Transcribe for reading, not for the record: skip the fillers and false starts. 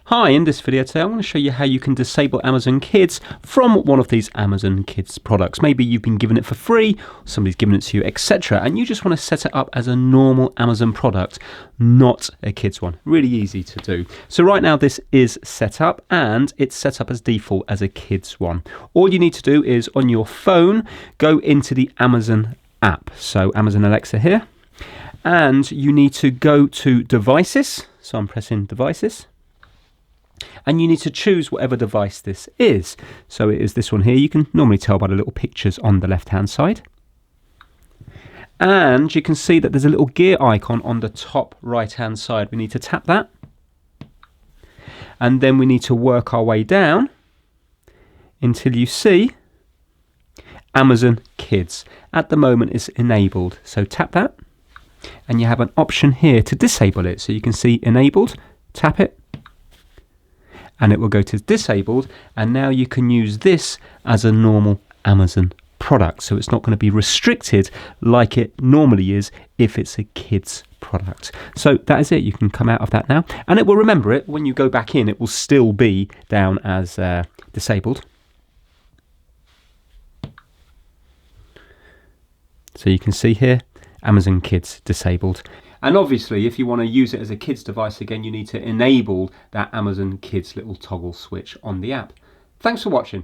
Hi, in this video today I'm going to show you how you can disable Amazon Kids from one of these Amazon Kids products. Maybe you've been given it for free, somebody's given it to you, etc. and you just want to set it up as a normal Amazon product, not a kids one. Really easy to do. So right now this is set up and it's set up as default as a kids one. All you need to do is on your phone go into the Amazon app. So Amazon Alexa here, and you need to go to devices. So I'm pressing devices. And you need to choose whatever device this is. So it is this one here. You can normally tell by the little pictures on the left hand side. And you can see that there's a little gear icon on the top right hand side. We need to tap that. And then we need to work our way down until you see Amazon Kids. At the moment it's enabled. So tap that. And you have an option here to disable it. So you can see enabled, tap it. And it will go to disabled, and now you can use this as a normal Amazon product. So it's not going to be restricted like it normally is if it's a kids product. So that is it. You can come out of that now, and it will remember it. When you go back in, it will still be down as disabled. So you can see here, Amazon Kids disabled. And obviously, if you want to use it as a kids device again, you need to enable that Amazon Kids little toggle switch on the app. Thanks for watching.